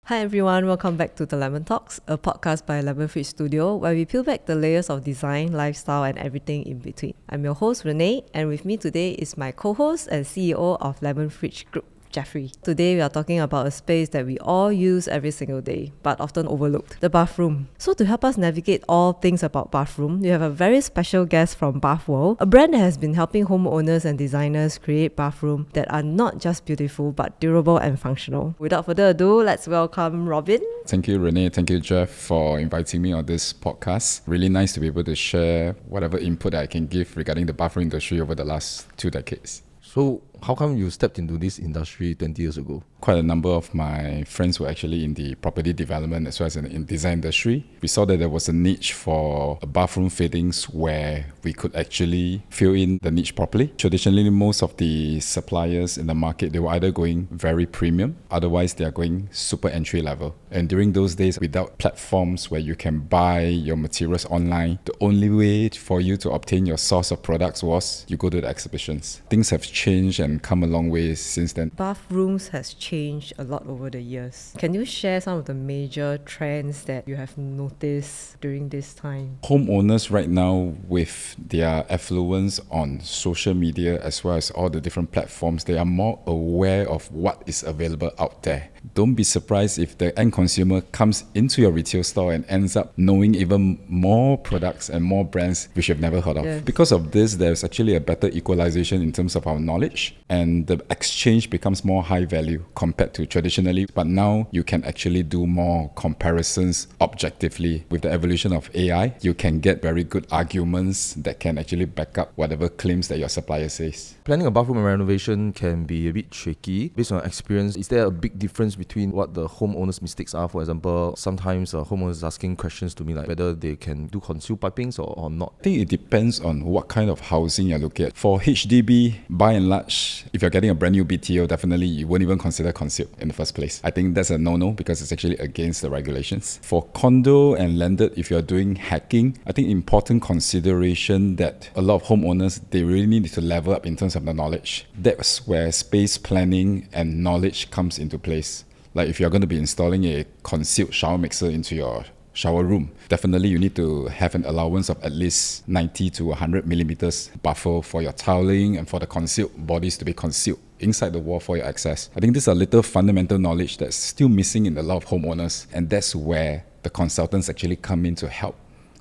Hi everyone, welcome back to the Lemon Talks, a podcast by Lemonfridge Studio where we peel back the layers of design, lifestyle and everything in between. I'm your host Renee, and with me today is my co-host and CEO of Lemonfridge Group, Jeffrey. Today we are talking about a space that we all use every single day but often overlooked, the bathroom. So to help us navigate all things about bathroom, we have a very special guest from Bathworld, a brand that has been helping homeowners and designers create bathrooms that are not just beautiful but durable and functional. Without further ado, let's welcome Robin. Thank you, Renee. Thank you, Jeff, for inviting me on this podcast. Really nice to be able to share whatever input I can give regarding the bathroom industry over the last 2 decades. So how come you stepped into this industry 20 years ago? Quite a number of my friends were actually in the property development as well as in the design industry. We saw that there was a niche for bathroom fittings where we could actually fill in the niche properly. Traditionally, most of the suppliers in the market, they were either going very premium, otherwise they are going super entry level. And during those days, without platforms where you can buy your materials online, the only way for you to obtain your source of products was you go to the exhibitions. Things have changed and come a long way since then. Bathrooms has changed a lot over the years. Can you share some of the major trends that you have noticed during this time? Homeowners right now, with their affluence on social media as well as all the different platforms, they are more aware of what is available out there. Don't be surprised if the end consumer comes into your retail store and ends up knowing even more products and more brands which you've never heard of. Yes. Because of this, there's actually a better equalization in terms of our knowledge, and the exchange becomes more high value compared to traditionally. But now you can actually do more comparisons objectively. With the evolution of AI, you can get very good arguments that can actually back up whatever claims that your supplier says. Planning a bathroom and renovation can be a bit tricky. Based on experience, is there a big difference between what the homeowner's mistakes are? For example, sometimes homeowners asking questions to me like whether they can do concealed pipings or not. I think it depends on what kind of housing you're looking at. For HDB, by and large, if you're getting a brand new BTO, definitely you won't even consider concealed in the first place. I think that's a no-no because it's actually against the regulations. For condo and landed, if you're doing hacking, I think important consideration that a lot of homeowners, they really need to level up in terms of the knowledge. That's where space planning and knowledge comes into place. Like if you're going to be installing a concealed shower mixer into your shower room, definitely you need to have an allowance of at least 90 to 100 millimeters buffer for your tiling and for the concealed bodies to be concealed inside the wall for your access. I think this is a little fundamental knowledge that's still missing in a lot of homeowners, and that's where the consultants actually come in to help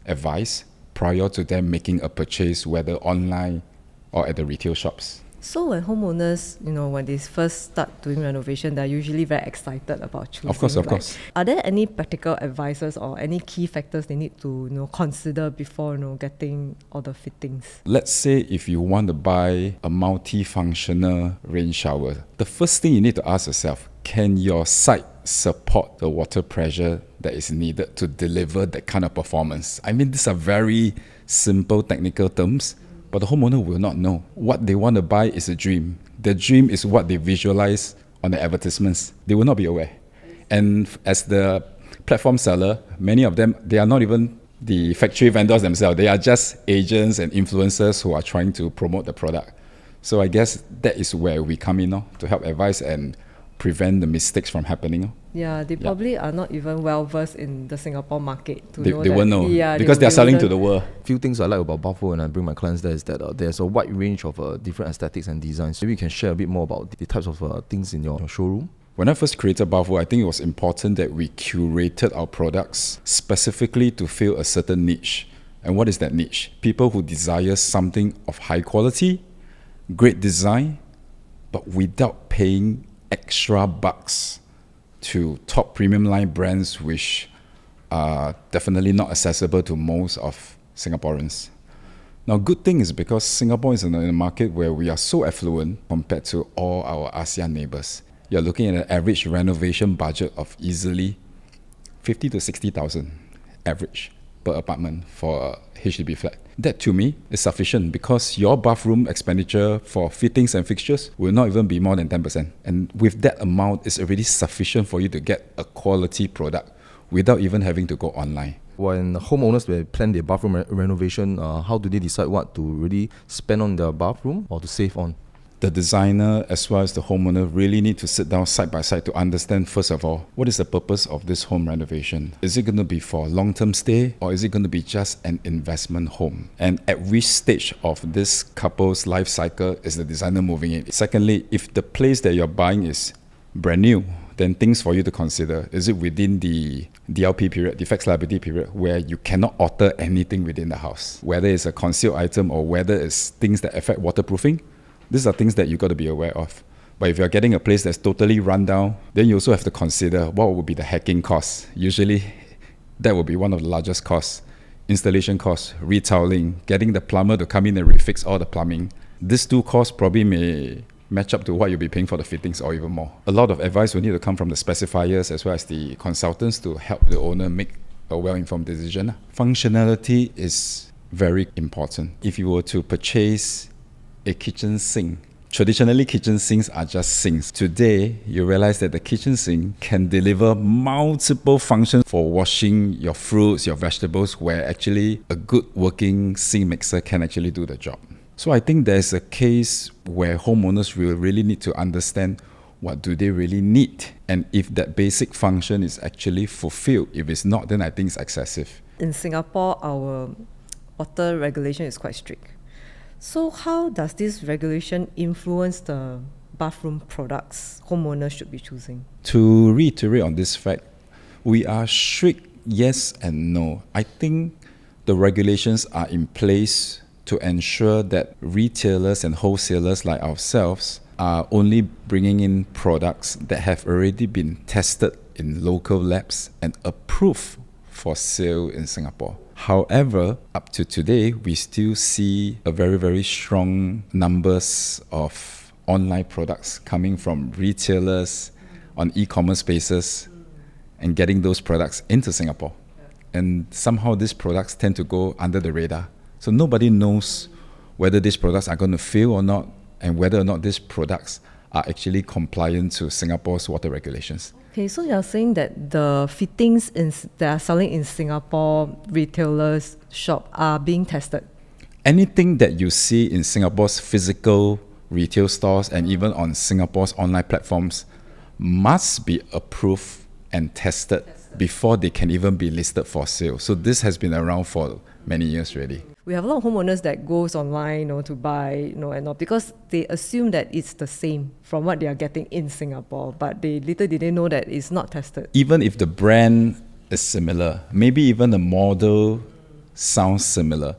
advise prior to them making a purchase, whether online or at the retail shops. So when homeowners, when they first start doing renovation, they're usually very excited about choosing. Of course. Are there any practical advices or any key factors they need to consider before getting all the fittings? Let's say if you want to buy a multifunctional rain shower, the first thing you need to ask yourself, can your site support the water pressure that is needed to deliver that kind of performance? I mean, these are very simple technical terms, but the homeowner will not know. What they want to buy is a dream. The dream is what they visualize on the advertisements. They will not be aware. And as the platform seller, many of them, they are not even the factory vendors themselves. They are just agents and influencers who are trying to promote the product. So I guess that is where we come in to help advise and prevent the mistakes from happening. Yeah, they probably are not even well versed in the Singapore market to They know that. won't know because they they're selling to wouldn't. the world. Few things I like about Bathworld when I bring my clients there is that there's a wide range of different aesthetics and designs. Maybe you can share a bit more about the types of things in your showroom. When I first created Bathworld, I think it was important that we curated our products specifically to fill a certain niche. And what is that niche? People who desire something of high quality, great design, but without paying extra bucks to top premium line brands which are definitely not accessible to most of Singaporeans. Now, good thing is because Singapore is in a market where we are so affluent compared to all our ASEAN neighbors. You're looking at an average renovation budget of easily 50 to 60,000 average per apartment for a HDB flat. That to me is sufficient because your bathroom expenditure for fittings and fixtures will not even be more than 10%. And with that amount, it's already sufficient for you to get a quality product without even having to go online. When homeowners plan their bathroom renovation, how do they decide what to really spend on their bathroom or to save on? The designer as well as the homeowner really need to sit down side by side to understand, first of all, what is the purpose of this home renovation? Is it going to be for long-term stay, or is it going to be just an investment home? And at which stage of this couple's life cycle is the designer moving in? Secondly, if the place that you're buying is brand new, then things for you to consider. Is it within the DLP period, defects liability period, where you cannot alter anything within the house? Whether it's a concealed item or whether it's things that affect waterproofing, these are things that you got to be aware of. But if you're getting a place that's totally run down, then you also have to consider what would be the hacking costs. Usually, that will be one of the largest costs. Installation costs, retoweling, getting the plumber to come in and refix all the plumbing. These two costs probably may match up to what you'll be paying for the fittings or even more. A lot of advice will need to come from the specifiers as well as the consultants to help the owner make a well-informed decision. Functionality is very important. If you were to purchase a kitchen sink, traditionally kitchen sinks are just sinks. Today, you realize that the kitchen sink can deliver multiple functions for washing your fruits, your vegetables, where actually a good working sink mixer can actually do the job. So I think there's a case where homeowners will really need to understand what do they really need, and if that basic function is actually fulfilled. If it's not, then I think it's excessive. In Singapore, our water regulation is quite strict. So how does this regulation influence the bathroom products homeowners should be choosing? To reiterate on this fact, we are strict, yes and no. I think the regulations are in place to ensure that retailers and wholesalers like ourselves are only bringing in products that have already been tested in local labs and approved for sale in Singapore. However, up to today, we still see a very, very strong numbers of online products coming from retailers on e-commerce spaces and getting those products into Singapore. And somehow these products tend to go under the radar. So nobody knows whether these products are going to fail or not, and whether or not these products are actually compliant to Singapore's water regulations. Okay, so you're saying that the fittings that are selling in Singapore retailers' shop are being tested? Anything that you see in Singapore's physical retail stores and even on Singapore's online platforms must be approved and tested before they can even be listed for sale. So this has been around for many years already. We have a lot of homeowners that goes online, to buy, and all, because they assume that it's the same from what they are getting in Singapore, but they little did they know that it's not tested. Even if the brand is similar, maybe even the model sounds similar,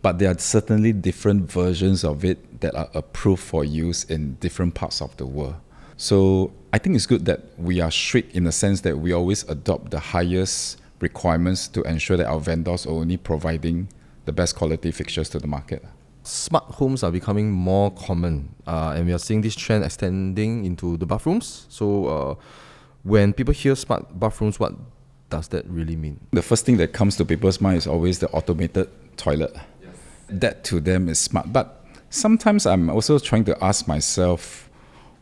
but there are certainly different versions of it that are approved for use in different parts of the world. So I think it's good that we are strict in the sense that we always adopt the highest requirements to ensure that our vendors are only providing the best quality fixtures to the market. Smart homes are becoming more common, and we are seeing this trend extending into the bathrooms. So when people hear smart bathrooms, what does that really mean? The first thing that comes to people's mind is always the automated toilet. Yes. That to them is smart. But sometimes I'm also trying to ask myself,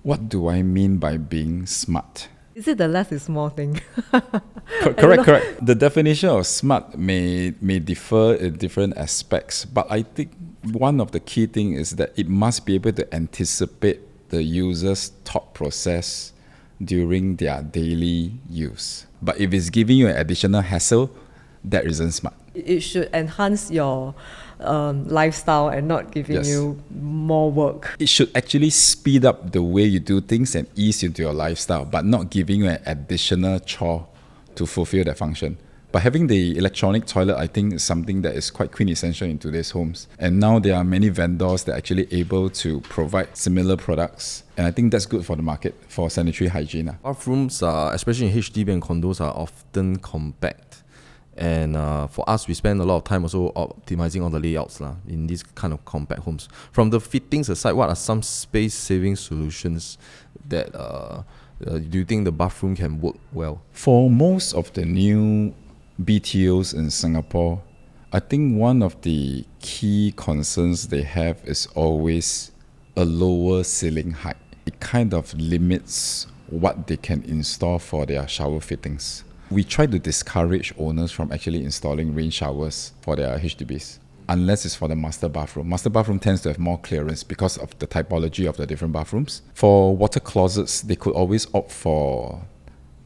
what do I mean by being smart? Is it the less is more thing? Correct. The definition of smart may differ in different aspects, but I think one of the key things is that it must be able to anticipate the user's thought process during their daily use. But if it's giving you an additional hassle, that isn't smart. It should enhance your lifestyle and not giving you more work. It should actually speed up the way you do things and ease into your lifestyle, but not giving you an additional chore to fulfill that function. But having the electronic toilet, I think, is something that is quite quintessential in today's homes. And now there are many vendors that are actually able to provide similar products. And I think that's good for the market, for sanitary hygiene. Bathrooms, especially in HDB and condos, are often compact. And for us, we spend a lot of time also optimizing all the layouts in these kind of compact homes. From the fittings aside, what are some space-saving solutions that do you think the bathroom can work well? For most of the new BTOs in Singapore, I think one of the key concerns they have is always a lower ceiling height. It kind of limits what they can install for their shower fittings. We try to discourage owners from actually installing rain showers for their HDBs. unless it's for the master bathroom. Master bathroom tends to have more clearance because of the typology of the different bathrooms. For water closets, they could always opt for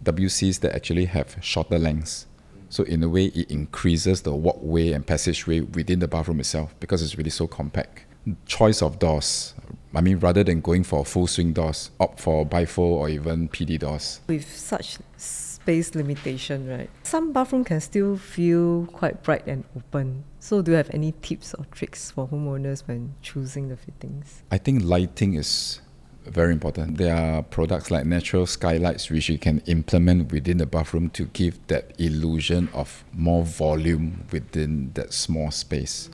WCs that actually have shorter lengths. So in a way, it increases the walkway and passageway within the bathroom itself because it's really so compact. Choice of doors. I mean, rather than going for full swing doors, opt for bifold or even PD doors. With such space limitation, right? Some bathroom can still feel quite bright and open. So do you have any tips or tricks for homeowners when choosing the fittings? I think lighting is very important. There are products like natural skylights which you can implement within the bathroom to give that illusion of more volume within that small space.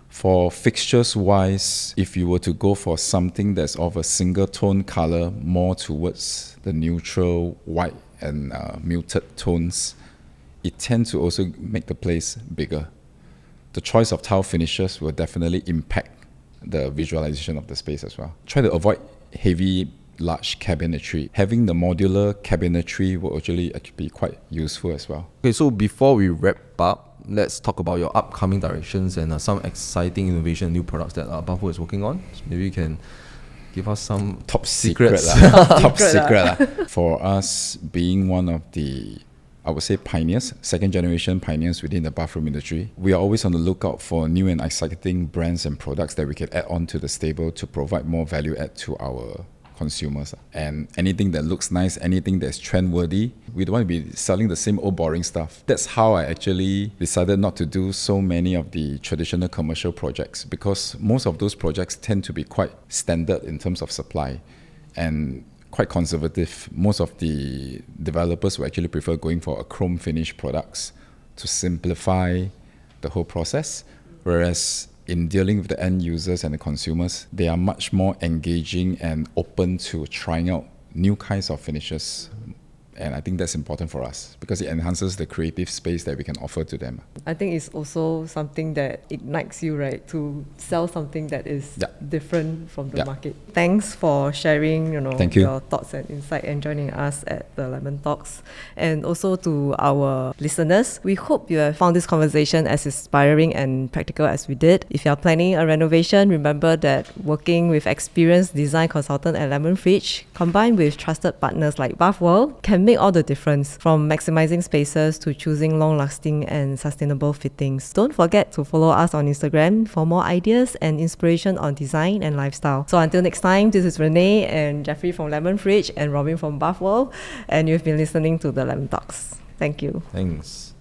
For fixtures wise, if you were to go for something that's of a single tone color, more towards the neutral white and muted tones, it tends to also make the place bigger. The choice of tile finishes will definitely impact the visualization of the space as well. Try to avoid heavy, large cabinetry. Having the modular cabinetry will actually be quite useful as well. Okay, so before we wrap up, let's talk about your upcoming directions and some exciting innovation, new products that Bathworld is working on. So maybe you can give us some Top secrets. secret. Top secret. For us, being one of the, I would say, pioneers, second generation pioneers within the bathroom industry, we are always on the lookout for new and exciting brands and products that we can add on to the stable to provide more value add to our consumers. And anything that looks nice, anything that's trendworthy, we don't want to be selling the same old boring stuff. That's how I actually decided not to do so many of the traditional commercial projects, because most of those projects tend to be quite standard in terms of supply and quite conservative. Most of the developers will actually prefer going for a chrome finish products to simplify the whole process, whereas in dealing with the end users and the consumers, they are much more engaging and open to trying out new kinds of finishes. And I think that's important for us because it enhances the creative space that we can offer to them. I think it's also something that ignites you, right, to sell something that is different from the market. Thanks for sharing, Thank you. your thoughts and insight and joining us at the Lemon Talks. And also to our listeners, we hope you have found this conversation as inspiring and practical as we did. If you are planning a renovation, remember that working with experienced design consultant at Lemonfridge, combined with trusted partners like Bathworld, can make all the difference, from maximizing spaces to choosing long-lasting and sustainable fittings. Don't forget to follow us on Instagram for more ideas and inspiration on design and lifestyle. So until next time, this is Renee and Jeffrey from Lemonfridge and Robin from Bathworld, and you've been listening to the Lemon Talks. Thank you. Thanks.